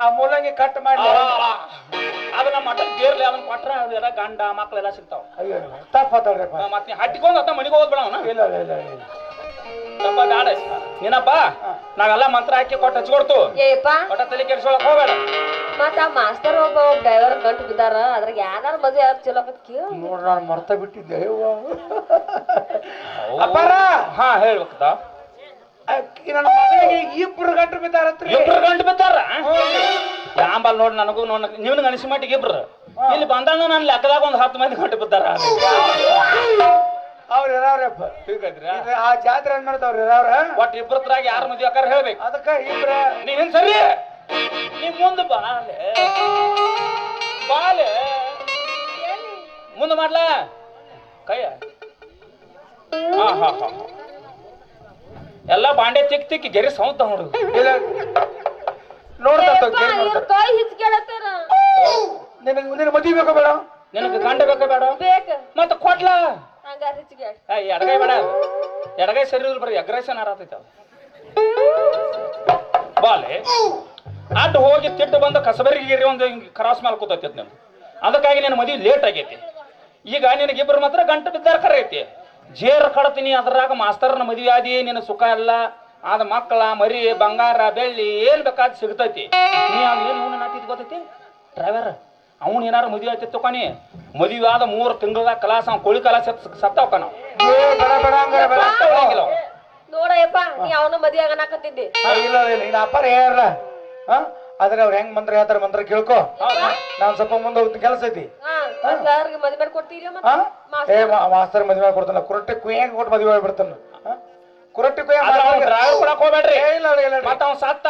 ಆ ಮೂಲಂಗಿ ಕಟ್ ಮಾಡಿ ಅದನ್ನ ಮಟನ್ ಕೇರ್ಲಿ ಅದನ್ನ ಕೊಟ್ರ ಅದೆಲ್ಲ ಗಂಡ ಮಕ್ಕಳೆಲ್ಲ ಸಿಗ್ತಾವ. ಅಯ್ಯೋ ತಪ್ಪಾತಾಳ್ರಪ್ಪ. ಮತ್ತೆ ಹಟ್ಟಿಕೊಂಡು ಅತ್ತ ಮನೆಗೆ ಹೋಗ್ಬೇಡ ಅವನ. ಇಲ್ಲ ಇಲ್ಲ ಇಲ್ಲ ಇಲ್ಲ ತಪ್ಪ ಗಾಡ ಏನಪ್ಪ ನಾವೆಲ್ಲ ಮಂತ್ರ ಹಾಕಿ ಕೊಟ್ಟು ಹಚ್ಕೊಡ್ತು ಒಟ್ಟ ತಲೆ ಕೆಡ್ಸೊಳಕ್ ಹೋಗ್ಬೇಡ. ಮತ್ತ ಮಾಸ್ತರ್ ಒಬ್ಬ ಡ್ರೈವರ್ ಗಂಟು ಬಿದ್ದಾರ ಅದ್ರಾಗ ಯಾರು ಮದುವೆ ಯಾರು ಚಲೋ ಕೇಳ ನೋಡ್ರ ನಾನು ಮರ್ತ ಬಿಟ್ಟಿದ್ದೆ. ಅಪ್ಪಾರ ಹಾ ಹೇಳ್ಬೇಕದ ನನ್ನ ಮಗಳಿಗೆ ಇಬ್ರು ಗಂಟು ಬಿದ್ದಾರತ್ರಿ. ಇಬ್ರು ಗಂಟು ಬಿದ್ದಾರ ಯಾಂಬಲ್ ನೋಡ್ ನನಗೂ ನಿಮ್ಗೆ ಅನಿಸಿ ಮಟ್ಟಿಗೆ ಇಬ್ರು ಇಲ್ಲಿ ಬಂದಾಗ ನಾನು ಲೆಕ್ಕದಾಗ ಒಂದು 10 ಮಂದಿ ಗಂಟು ಬಿದ್ದಾರ. ಅವ್ರು ಇರಾವ್ರಪ್ಪ ಆ ಜಾತ್ರೆ ಏನ್ ಮಾಡ್ತಾವ್ರ ಇರಾವ್ರ ಒಟ್ಟು ಇಬ್ಬರದ್ರಾಗ ಯಾರು ಮದ್ವೆ ಆಕಾರ ಹೇಳ್ಬೇಕು. ಅದಕ್ಕ ಇಬ್ರ ನೀನ್ ಸರಿ ನೀ ಮುಂದೆ ಬಾಲೆ ಬಾಲೆ ಮುಂದೆ ಮಾಡ್ಲ ಕೈಯ ಹಾ ಹಾ ಹಾ ಎಲ್ಲ ಬಾಂಡೆ ತಿಕ್ಕಿ ಗೆರಿ ಸೌಂತ ನೋಡು. ಇಲ್ಲ ನೋಡ್ತಾರ ಕೈ ಹಿಚ್ಕೇಳತ್ತಾರ. ನಿನಗೆ ಮದುವೆ ಬೇಕ ಬೇಡ? ನಿನಗೆ ಗಂಡ ಬೇಕ ಬೇಡ? ಬೇಕ ಮತ್ತ ಕೊಟ್ಲ ಹಂಗಾರ ಹಿಚ್ಕೇಳ. ಎಡಗೈ ಬೇಡ ಎಡಗೈ ಸರಿ ಬರ್ರಿ ಅಗ್ರೆಷನ್ ಆರತೈತ ಬಾಲೆ ಅಡ್ಡ ಹೋಗಿ ತಿಟ್ಟು ಬಂದು ಕಸಬರಿಗೆ ಒಂದು ಕ್ರಾಸ್ ಮೇಲೆ ಕೂತೈತಿ ನಿಮ್ಗೆ. ಅದಕ್ಕಾಗಿ ನಿನ್ನ ಮದುವೆ ಲೇಟ್ ಆಗೈತಿ. ಈಗ ನಿನಗಿಬ್ಬರು ಮಾತ್ರ ಗಂಟು ಬಿದ್ದಾರ ಕರೆ ಐತಿ. ಜೇರ್ ಕಡತೀನಿ ಅದ್ರಾಗ ಮಾಸ್ತರ್ನ ಮದುವೆ ಆದಿ ನಿನ್ನ ಸುಖ ಎಲ್ಲ ಆದ ಮಕ್ಕಳ ಮರಿ ಬಂಗಾರ ಬೆಳ್ಳಿ ಏನ್ ಬೇಕಾದ ಸಿಗ್ತೈತಿ. ನೀ ಅವ್ ಏನು ಇವನು ನಾಟಿದ್ ಗೊತ್ತೈತಿ ಡ್ರೈವರ್ ಅವನು ಏನಾರು ಮದುವೆ ಆಯ್ತಿ ತಕೊನಿ ಮದುವೆ ಆದ 3 ತಿಂಗಳದಾಗ ಕಲಾಸ ಅವ್ನು ಕೋಳಿ ಕಲಾಸ ಸತ್ತವಕ ನಾವು ನೋಡಯ್ಯಪ್ಪ ನೀ ಅವನ ಮದುವೆ ಆಗನಾಕತ್ತಿದ್ದಿ. ಇಲ್ಲ ಇಲ್ಲ ಇಲ್ಲ ಅಪ್ಪಾರ ಹೇಳ್ರ ಆದ್ರೆ ಅವ್ರು ಹೆಂಗ್ ಮಂತ್ರ ಹೇಳ್ತಾರ ಮಂತ್ರ ಕೇಳ್ಕೊ. ನಾನ್ ಸ್ವಲ್ಪ ಮುಂದೆ ಹೋಗ್ತೀನಿ ಕೆಲಸ ಐತಿ. ಸರ್ಗೆ ಮದುವೆ ಮಾಡ್ಕೊಡ್ತೀರಿ ಏ ಮಾಸ್ತರ್ ಮದುವೆ ಮಾಡ್ಕೊಡ್ತಾನ ಕುರಟ್ಟಿ ಕುಯ್ಯಾಗ ಕೊಟ್ಟು ಮದುವೆ ಮಾಡ್ಬಿಡ್ತಾನ. ಕುರಟ್ಟಿ ಕುಯ್ಯ ಡ್ರೈವರ್ ಕೊಡಕ್ ಹೋಗ್ಬೇಡ್ರಿ. ಇಲ್ಲ ಇಲ್ಲ ಮತ್ತ ಅವ್ನು ಸತ್ತ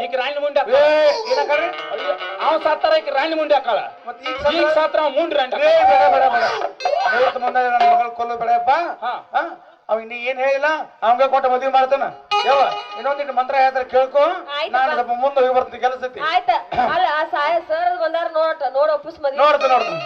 ಈಗ ರಾಣಿ ಮುಂಡಿ ಅವ್ನು ಸತ್ತಾರ ಈಗ ರಾಣಿ ಮುಂಡಿ ಹಾಕಳ ಈಗ ಸತ್ರ ಅವ್ ಮುಂಡಿ ರಾಣಿ ಮುಂದೆ ನನ್ನ ಮಗಳ ಕೊಲ್ಲು ಬೇಡಪ್ಪ. ಅವ್ ನೀ ಏನ್ ಹೇಳಿಲ್ಲ ಅವಂಗ ಕೊಟ್ಟ ಮದುವೆ ಮಾಡ್ತಾನ. ಯಾವ ಇನ್ನೊಂದಿಟ್ಟು ಮಂತ್ರ ಹೇಳ್ತಾರೆ ಕೇಳ್ಕೊ. ನಾನು ಸ್ವಲ್ಪ ಮುಂದೆ ಹೋಗಿ ಬರ್ತೀನಿ ಕೆಲಸ ಐತಿ. ಆಯ್ತ ಅಲ್ಲ ಸರ್ ಬಂದಾರ ನೋಡ ಒಪ್ಪಿಸ್ ಮದುವೆ ನೋಡ್ತೀನಿ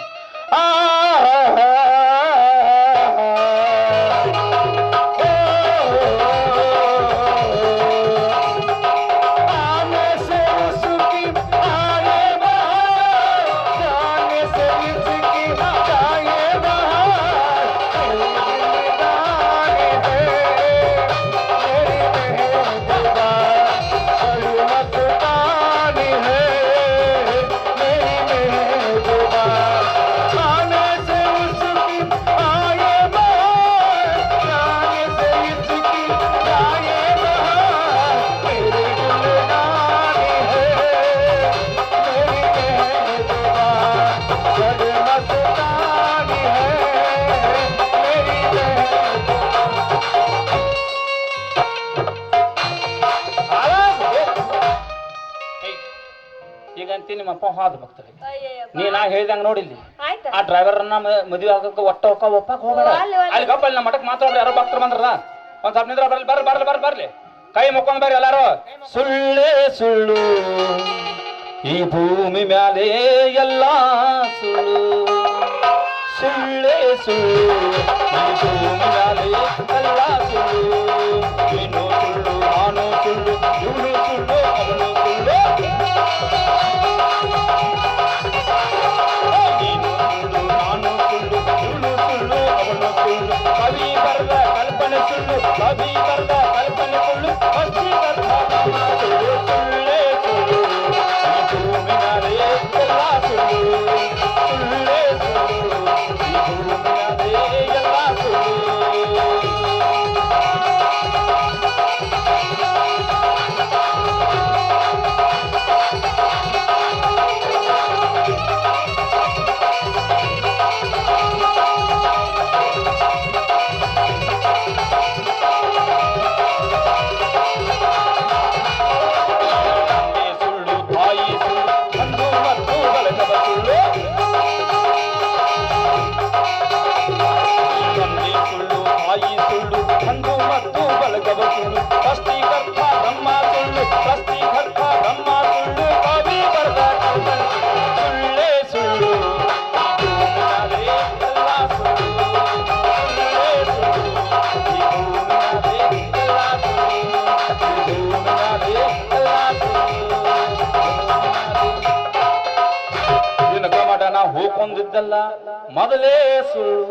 ನಿಮ್ಮಪ್ಪ ಹಾದ ಭಕ್ತರಿ ನೀನಾ ಹೇಳ್ದಂಗ ನೋಡಿಲ್ಲಿ ಆ ಡ್ರೈವರ್ನ ಮದುವೆ ಆಗಕ್ಕೆ ಒಪ್ಪಕ್ ಹೋಗ್ಬೇಡ. ಅಲ್ಲಿ ಗಪ್ಪ ಅಲ್ಲಿ ನಮ್ಮ ಮಠಕ್ಕೆ ಮಾತಾಡ್ರಿ ಯಾರೋ ಭಕ್ತರು ಬಂದ್ರದ ಒಂದ್ ಸ್ವಲ್ಪ ನಿಂದ್ರ ಬರ್ಲಿ ಕೈ ಮುಕ್ಕೊಂಡ್ ಬರ್ರಿ ಎಲ್ಲಾರು. ಸುಳ್ಳೇ ಸುಳ್ಳು ಈ ಭೂಮಿ ಮ್ಯಾಲೆ ಎಲ್ಲ ಸುಳ್ಳು ಸುಳ್ಳೇ ಸುಳ್ಳು ಈ ಭೂಮಿ ಮ್ಯಾಲೆ ಎಲ್ಲ ಸುಳ್ಳು ನೀನು ಸುಳ್ಳು ನಾನು ಸುಳ್ಳು ಇವನು ಸುಳ್ಳು ಅವನು ಸುಳ್ಳು ಕವಿ ಬರದ ಕಲ್ಪನೆ ಸುಳ್ಳು ಕವಿ ಬರದ ಕಲ್ಪನೆ ಸುಳ್ಳು ವಶೀಕರಣ ಸುಳ್ಳು ಸುಳ್ಳೇ ಸುಳ್ಳು ಈ ಭೂಮಿಯಾಲೆ ಎಲ್ಲ ಸುಳ್ಳು ಸುಳ್ಳೇ ಸುಳ್ಳು ಈ ಭೂಮಿಯಾಲೆ ಎಲ್ಲ ಸುಳ್ಳು. ಕೊಂದಿದ್ದಲ್ಲ ಮೊದಲೇ ಸುಳ್ಳು.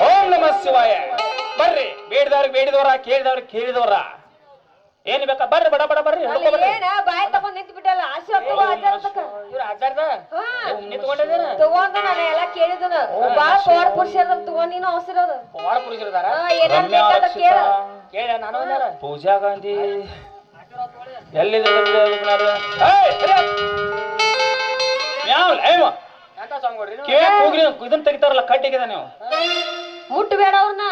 ಓಂ ನಮಃ ಶಿವಾಯ. ಬರ್ರಿ, ಬೇಡಿದವ್ರಿಗೆ ಬೇಡಿದವರ, ಕೇಳಿದವ್ರಿಗೆ ಕೇಳಿದವರ. ಏನ್ ಬೇಕಾ ಬರ್ರಿ, ಬಡ ಬಡ ಬರ್ರಿ. ಏನ ಬಾಯ್ ತಗೊಂಡ್ ನಿಂತು ಬಿಟ್ಟಲ್ಲ ಆಶೀರ್ವಾದ ತಗೊಂಡ ನಾನು ಎಲ್ಲ ಕೇಳಿದನ ಬಾಳ ಪವಾಡ ಪುರುಷರ ತಗೊಂಡ್ ನೀನು ಅವಸರದ ಪವಾಡ ಪುರುಷರದಾರ. ಕೇಳ ನಾನು ಪೂಜಾ ಗಾಂಧಿ ಎಲ್ಲಿದೆ? ಇದನ್ನ ತೆಗಿತಾರಲ್ಲ ಕಟ್ಟಿಗೆ ನೀವು ಮುಟ್ಟಬೇಡ ಅವ್ರನ್ನ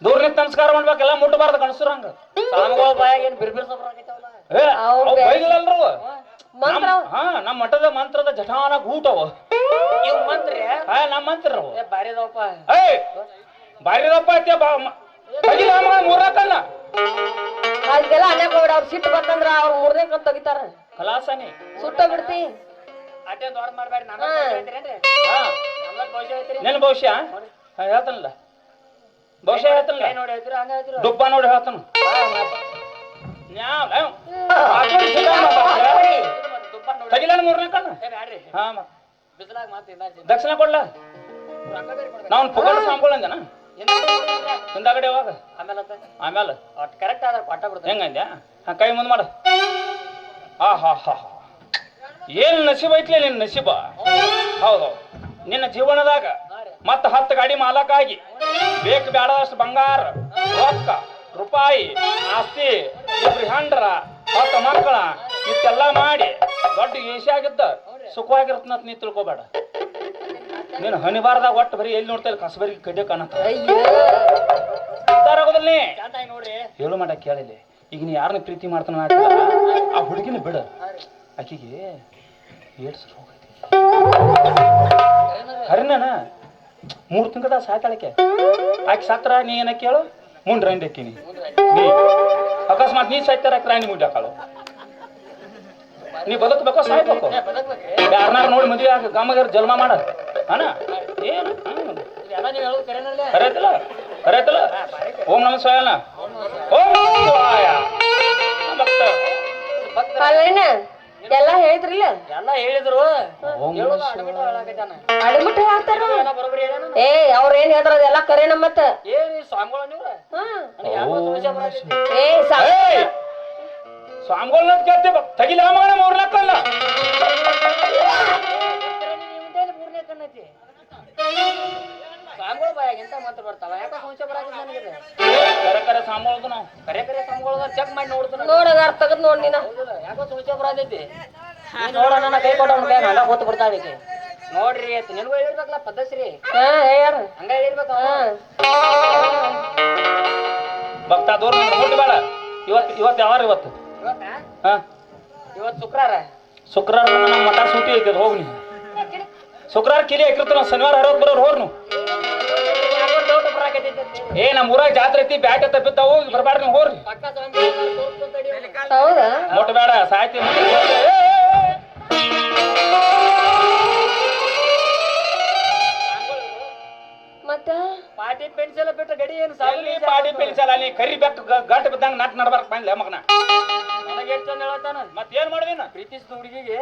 ದೂರ ನಿಂತ ನಮಸ್ಕಾರ ಮಾಡ್ಬೇಕಲ್ಲ, ಮುಟ್ಟಬಾರ್ದು ಗಣಸರು ಹಂಗ. ನಮ್ಮ ಮಠದ ಮಂತ್ರದ ಜಠಾನ ಊಟವ ನಮ್ಮ ಮಂತ್ರ ಬಾರಿದಪ್ಪ ಮೂರ್ನಾಕಲ್ಲ ಅದೆಲ್ಲ ಅನ್ನ ಹೋಗ್ಬಿಡ. ಅವ್ರು ಸಿಟ್ಟು ಬಂತಂದ್ರ ಅವ್ರ ಮೂರನೇ ಕಂತ ತೆಗಿತಾರ. ಕಲಾಸನಿ ಸುಟ್ಟ ಬಿಡ್ತಿ. ನೆನ್ ಭವಿಷ್ಯ ಹೇಳ್ತಾನಲ್ಲ, ಭವಿಷ್ಯ ಹೇಳ್ತಾನಲ್ಲ, ಡುಬ್ಬ ನೋಡಿ ಹೇಳ್ತಾನ. ತಗಿಲ ಮೂರನೇ ಕಣ್ಣ. ದಕ್ಷಿಣ ಕೊಡ್ಲ ನಾವ್ ಪುಗಡ ಸಾಂಬ್ಕೊಳ್ಳಂಜನ ಹಿಂದಾಗಡೆ ಯಾವಾಗ ಆಮೇಲೆ ಕರೆಕ್ಟ್ ಆದ್ರೆ ಪಟ್ಟ ಬಿಡ್ತಾರೆ. ಹೆಂಗಂದ್ಯಾ? ಕೈ ಮುಂದ್ ಮಾಡ. ಹಾ ಹಾ ಹಾ ಹಾ, ಏನ್ ನಸೀಬ ಐತ್ಲೆ ನಿನ್ನ ನಸೀಬ. ಹೌದು, ನಿನ್ನ ಜೀವನದಾಗ ಮತ್ತ 10 ಗಾಡಿ ಮಾಲಕ್ಕಾಗಿ ಬೇಕು ಬೇಡದಷ್ಟು ಬಂಗಾರ, ರೊಕ್ಕ, ರೂಪಾಯಿ, ಆಸ್ತಿ, 2 ಹೆಂಡ್ರ, 10 ಮಕ್ಕಳ ಇಷ್ಟೆಲ್ಲ ಮಾಡಿ ದೊಡ್ಡ ಏಷಿಯಾಗಿದ್ದ ಸುಖವಾಗಿರ್ತನಂತ ನೀ ತಿಳ್ಕೊಬೇಡ. ನೀನು ಹಣಿಬಾರ್ದಾಗ ಒಟ್ಟು ಬರೀ ಎಲ್ಲಿ ನೋಡ್ತಾ ಇಲ್ಲ ಕಸಬರಿಗೆ ಕಡ್ಡೆ ಕಾಣತ್ತ ನೋಡ್ರಿ. ಹೇಳು ಮಾಡ ಕೇಳಿಲ್ಲ. ಈಗ ನೀ ಯಾರನ್ನ ಪ್ರೀತಿ ಮಾಡ್ತಾನ ಆ ಹುಡುಗಿನ ಬಿಡ. ಆಕಿಗೆ ಏಡ್ಸ್ ರೋಗ ಐತಿ. ಹರಿನ 3 ತಿಂಗಳದ ಸಾಯ್ತಾಳಕ್ಕೆ. ಆಕೆ ಸತ್ರ ನೀ ಏನ ಕೇಳು ಮುಂಡ್ ರಂಡಿ ಅಕ್ಕಿನಿ. ನೀ ಅಕಸ್ಮಾತ್ ನೀ ಸಾಯ್ತಾರ ರಾಣಿ ಮುಂಡೆ ಹಾಕಾಳು. ನೀ ಬದುಕಬೇಕೋ ಸಾಯ್ಬೇಕು? ಯಾರನ್ನಾರು ನೋಡಿ ಮದುವೆ ಆಗ ಕಾಮಗಾರ ಜನ್ಮ ಮಾಡ ಅಣ್ಣ. ಏನು ಕರೆಯತ್ತಲ್ಲ ಕರೆಯತ್ತಲ್ಲ. ಓಂ ನಮಃ ಶಿವಾಯ. ಓಂ ನಮಃ ಶಿವಾಯ. ಎಲ್ಲ ಹೇಳಿದ್ರಿಲ್ಲ? ಎಲ್ಲ ಹೇಳಿದ್ರು. ಅಡಿಮಿಟ್ಟು ಹೇಳ್ತಾರ. ಏ ಅವ್ರ ಏನ್ ಹೇಳ್ತಾರ ಅದೆಲ್ಲ ಕರೆ ನಮ್ಮತ್ತ. ಏನ್ ಸ್ವಾಮಿಗಳ ನೀವು? ಏ ಸ್ವಾಮಿಗಳನ್ನ ಕೇಳ್ತೇವೆ ತಗಿಲ ಮಗನ ಮೂರ್ನಾಕಲ್ಲ. ಮೂರನೇ ಕಣ್ಣೈತಿ ಸ್ವಾಮಿಗಳ ಬಾಯಾಗ ಎಂತ ಮಾತ್ರ ಬರ್ತಾವ? ಯಾಕೆ ಸಂಶಯ ಬರಾಕಿಲ್ಲ ನನಗೆ? ಕರೆ ಕರೆ ಸ್ವಾಮಿಗಳದು ನಾವು ಕರೆ ಸ್ವಾಮಿಗಳ ಚೆಕ್ ಮಾಡಿ ನೋಡ್ತಾನ. ನೋಡಗಾರ ತಗದ್ ನೋಡ್ ನೀನ. ಯಾಕೋ ಸಂಶಯ ಬರಾತೈತಿ. ನೋಡ ನನ್ನ ಕೈ ಕೊಟ್ಟ ಹಂಗ ಕೂತ್ ಬಿಡ್ತಾಳಿಕೆ. ನೋಡ್ರಿ ಆಯ್ತು ನಿನ್ಗೂ ಹೇಳಿರ್ಬೇಕಲ್ಲ ಪದ್ಧತಿ. ಹೇಳ್ಯಾರ ಹಂಗ ಹೇಳಿರ್ಬೇಕ. ಭಕ್ತ ದೂರ ಮುಟ್ಟಿ ಬೇಡ. ಇವತ್ತು ಯಾವಾರ ಇವತ್ತು? ಹಾ ಇವತ್ತು ಶುಕ್ರವಾರ. ಶುಕ್ರವಾರ ನಮ್ಮ ಮಠ ಸೂಟಿ ಐತೆ, ಹೋಗಿ ನೀವು. ಶುಕ್ರವಾರ ಕಿಲಿ ಹಾಕಿರ್ತಾನ, ಶನಿವಾರ ಹರೋದ್ ಬರೋರು ಹೋರ್ನು. ಏ ನಮ್ಮ ಊರಾಗ ಜಾತ್ರೆ ಐತಿ, ಬ್ಯಾಟೆ ತಪ್ಪಿತ್ತಾವು, ಬರ್ಬಾರ್ದು ನೀವು ಹೋರ್ರಿ. ಹೌದಾ? ಮುಟ್ಬೇಡ ಸಾಯ್ತಿ. ಮತ್ತ ಪಾಟಿ ಪೆನ್ಸಿಲ್ ಬಿಟ್ಟು ಗಡಿ ಏನು ಪಾಟಿ ಪೆನ್ಸಿಲ್ ಅಲ್ಲಿ ಕರಿ ಬೆಕ್ಕ ಗಂಟು ಬಿದ್ದಂಗ ನಾಟ್ ನಡ್ಬಾರ್ಕ್ ಬಂದ್ಲೆ ಮಗನ. ನನಗೆ ಎಷ್ಟು ಚಂದ ಹೇಳ್ತಾನ. ಮತ್ತೇನ್ ಮಾಡಿದಿನ? ಪ್ರೀತಿಸಿದ ಹುಡುಗಿಗೆ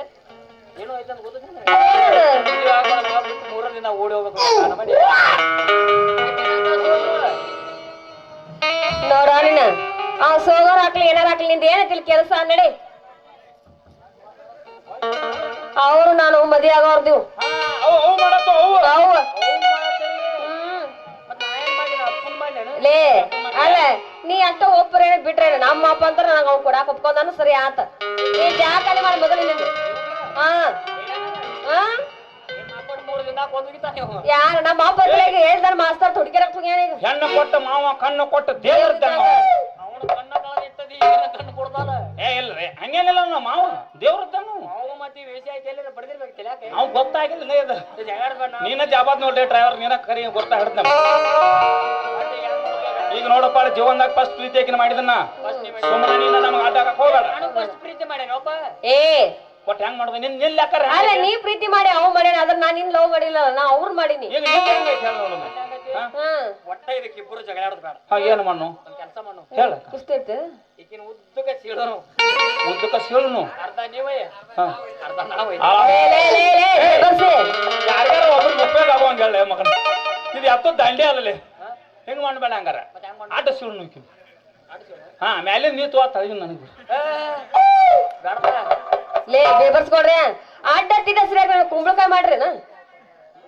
ಏನೋ ಆಯ್ತಂತ ಗೊತ್ತಿಲ್ಲ. 3 ದಿನ ಓಡಿ ಹೋಗ್ಬೇಕು ಮಾಡಿ ನೋಡ ನೀನ ಆ ಸೋಗರ್ ಹಾಕ್ಲಿ ಏನಾರ ಹಾಕ್ಲಿ ನಿಂದ ಏನೈತಿಲ್ ಕೆಲಸ ನಡಿ. ಅವರು ನಾನು ಮದುವೆ ಆಗೋರ್ದಿವ್ ಲೇ. ಅಲ್ಲ ನೀ ಅಷ್ಟ ಒಪ್ಪರೇ ಬಿಟ್ರೆ ನಮ್ಮ ಅಪ್ಪ ಅಂತ ನನಗ ಅವ್ನು ಕೊಡಾಕ ಒಪ್ಕೊಂಡಾನು ಸರಿ ಆತ. ನೀ ಜಾಕಾಲಿ ಮಾಡಿ ಮೊದಲು ನಿಂದು. ಯಾರ ನಮ್ಮ ಅಪ್ಪ ಹೇಳ್ದಾರ ಮಾಸ್ತರ್ ಹುಡುಗಿರ ಹೆಣ್ಣು ಕೊಟ್ಟ ಮಾವ ಕಣ್ಣು ಕೊಟ್ಟ ದೇವ್ರ ಏ ಇಲ್ರಿ ಹಂಗೇನಿಲ್ಲ ನಮ್ಮ ಮಾವ ದೇವ್ರದ್ದಾನು. ಅವ್ ಗೊತ್ತಾಗಿಲ್ಲ ನೀನ ಜಾಬಾದ್ ನೋಡ್ರಿ ಡ್ರೈವರ್ ನೀನ ಕರಿ ಗೊತ್ತಾ ಹಿಡ್ದ. ಈಗ ನೋಡಪ್ಪ ಜೀವನದಾಗ ಫಸ್ಟ್ ಪ್ರೀತಿ ಯಾಕಿನ ಮಾಡಿದನ್ನ ಸುಮ್ಮನೆ ನೀನ ನಮ್ಗೆ ಆಟ ಆಡಕ್ ಹೋಗ್ಬೇಡ. ಏ ಒಟ್ಟು ಹೆಂಗ್ ಮಾಡುದು ನಿನ್ ನಿಲ್ ಯಾಕಾರ? ಅಲ್ಲ ನೀ ಪ್ರೀತಿ ಮಾಡಿ ಅವ್ ಮಾಡ್ಯಾನ, ಅದ್ರ ನಾನ್ ನಿನ್ ಲವ್ ಮಾಡಿಲ್ಲ, ನಾ ಅವ್ರ ಮಾಡೀನಿ. ಈಗ ಒಟ್ಟ ಇದಕ್ಕೆ ಇಬ್ಬರು ಜಗಳ ಆಡೋದು ಬೇಡ. ಏನು ಮಣ್ಣು ಒಂದ್ ಕೆಲಸ ಮಾಡು, ಹೇಳ ಇಷ್ಟೈತೆ ಈಗಿನ ಉದ್ದಕ್ಕ ಸೀಳನು, ಉದ್ದಕ್ಕ ಸೀಳುನು ಅರ್ಧ ನೀವೇ ಹಾ ಅರ್ಧ ನಾವೇ. ಯಾರ್ಯಾರ ಒಬ್ರು ಉಪಯೋಗ ಆಗುವಂಗ ಹೇಳ ಮಗನ ಇದು ಎತ್ತೋ ದಂಡೆ ಅಲ್ಲಲ್ಲಿ ಹೆಂಗ್ ಮಾಡ್ಬೇಡ ಹಂಗಾರ ಆಟ ಸೀಳು ನುಕ್ಕಿ ಹಾ ಮ್ಯಾಲೆ ನೀ ತೋ ತಳಗಿ ನನಗೆ ಬೇಡ ಬೇಡ. ಲೇ ಬೇಬರ್ಸ್ಕೊಡ್ರಿ ಅಡ್ಡ ತಿಡ್ಡ ಸರಿಯಾಗಿ ಕುಂಬಳಕಾಯಿ ಮಾಡ್ರಿನ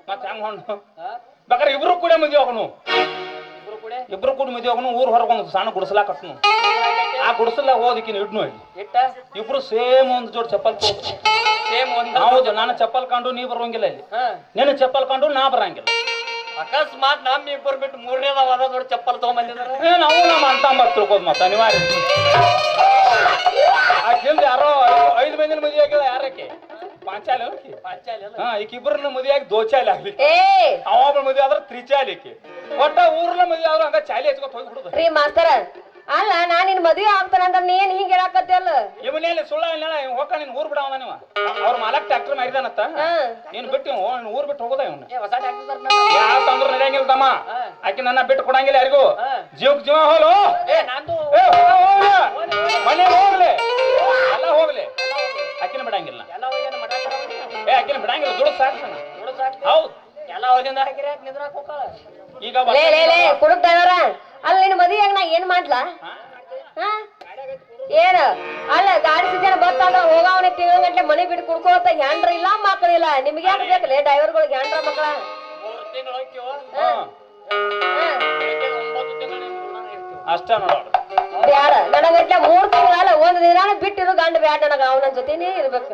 ಮತ್ತೆ ಹೆಂಗ್ ಹೊಂಡು ಬೇಕಾರೆ ಇಬ್ರು ಕೂಡ ಮದ್ವೆ ಹೋಗನು, ಇಬ್ರು ಕೂಡ ಮದ್ವೆ ಹೋಗನು. ಊರ್ ಹೊರಗೆ ಒಂದು ಸಣ್ಣ ಗುಡಿಸಲಾ ಕಟ್ನು, ಆ ಗುಡಿಸಲ ಹೋದಕ್ಕಿನ ಇಡ್ನು ಇಟ್ಟ ಇಬ್ರು ಸೇಮ್ ಒಂದು ಜೋಡ್ ಚಪ್ಪಲ್ ಸೇಮ್ ಒಂದ್. ಹೌದು, ನಾನು ಚಪ್ಪಲ್ ಕಂಡು ನೀ ಬರೋಂಗಿಲ್ಲ ಇಲ್ಲಿ, ನೀನು ಚಪ್ಪಲ್ ಕಂಡು ನಾ ಬರಂಗಿಲ್ಲ. ಅಕಸ್ಮಾತ್ ನಮ್ ಇಬ್ಬರು ಬಿಟ್ಟು ಮೂರನೇದಾವ ಅದ ದೊಡ್ಡ ಚಪ್ಪಲ್ ತಗೊಂಬಂದಿದಾರ. ನಾವು ನಮ್ಮ ಅಂತ ತಿಳ್ಕೋದ್ ಮತ್ತ ಅನಿವಾರ್ಯ. ಆಕಿಂದ ಯಾರೋ 5 ಮಂದಿನ ಮದುವೆ ಆಗಿಲ್ಲ, ಯಾರಕ್ಕೆ ಪಾಂಚಾಲಿ ಹಾ ಈಕ ಇಬ್ಬರನ್ನ ಮದುವೆ ಆಗಿ ದೋಚಾಲಿ ಆಗ್ಲಿ, ಅವ ಮದುವೆ ಆದ್ರ ತ್ರಿಚಾಲಿ ಈಕಿ. ಒಟ್ಟ ಊರ್ನ ಮದುವೆ ಆದ್ರೂ ಹಂಗ ಚಾಲಿ ಹಚ್ಕೊತ ಹೋಗ್ಬಿಡುದು. ರೀ ಮಾಸ್ತರ ಅಲ್ಲ ನಾ ನಿನ್ ಮದ್ವೆ ಆಗ್ತಾನಂದ್ರ ನೀ ಏನ್ ಹಿಂಗ ಹೇಳಾಕತ್ತಿ ಅಲ್ಲ ಇವನೇಲಿ ಸುಳ್ಳ ಹೋಗ ನಿನ್ ಊರ್ ಬಿಡವ ನೀವ ಅವ್ರ ಮಾಲಕ್ ಟ್ರ್ಯಾಕ್ಟರ್ ಮಾರಿದಾನತ್ತ ನೀನ್ ಬಿಟ್ಟು ಊರ್ ಬಿಟ್ಟು ಹೋಗೋದ ಇವನು ಹೊಸ ಟ್ಯಾಕ್ಟರ್ ಯಾಕಂದ್ರ ನಡೆಯಂಗಿಲ್ಲ ತಮ್ಮ. ಆಕಿ ನನ್ನ ಬಿಟ್ಟು ಕೊಡಂಗಿಲ್ಲ ಯಾರಿಗೂ, ಜೀವಕ್ ಜೀವ ಹೋಲು ನಂದು ಮನೆ ಹೋಗ್ಲಿ ಎಲ್ಲ ಹೋಗ್ಲಿ, ಆಕಿನ ಬಿಡಂಗಿಲ್ಲ. ಎಲ್ಲ ಹೋಗ್ಯಾನ ಮಠ ಆಕಿನ ಬಿಡಂಗಿಲ್ಲ, ದುಡ್ಡು ಸಾಕ್ತಾನ. ಹೌದು ಎಲ್ಲ ಹೋಗಿಂದ ಹಾಕಿರಿ ಯಾಕೆ ನಿದ್ರಾಕ್ ಹೋಗಲ್ಲ. ಈಗ ಲೇ ಕುಡುಕ್ ಡ್ರೈವರ ಅಲ್ಲ ನಿನ್ ಮದ್ವೆಯಾಗ ನಾ ಏನ್ ಮಾಡ್ಲಾ ಏನ ಅಲ್ಲ ಗಾಡಿ ಸೀಜನ್ ಬರ್ತಂದ್ರ ಹೋಗವನೆ ತಿಂಗಳ ಗಂಟ್ಲೆ ಮನೆ ಬಿಟ್ಟು ಕುಡ್ಕೋತ ಹ್ಯಾಂಡ್ರ ಇಲ್ಲ ಮಕ್ಕಳಿಲ್ಲ. ನಿಮ್ಗೆ ಯಾಕೆ ಬೇಕಲ್ಲ ಡ್ರೈವರ್ಗಳಿಗೆ ಹ್ಯಾಂಡ್ರ ಮಕ್ಕಳ? 3 ತಿಂಗಳು ಹೋಗ್ತೀವೋ ಅಷ್ಟ ನೋಡ ಬ್ಯಾಡ ನನಗಟ್ಲೆ 3 ತಿಂಗಳ ಅಲ್ಲ 1 ದಿನಾನ ಬಿಟ್ಟಿರು ಗಂಡ ಬ್ಯಾಡ ನನಗ ಅವನ ಜೊತೆನೇ ಇರ್ಬೇಕು.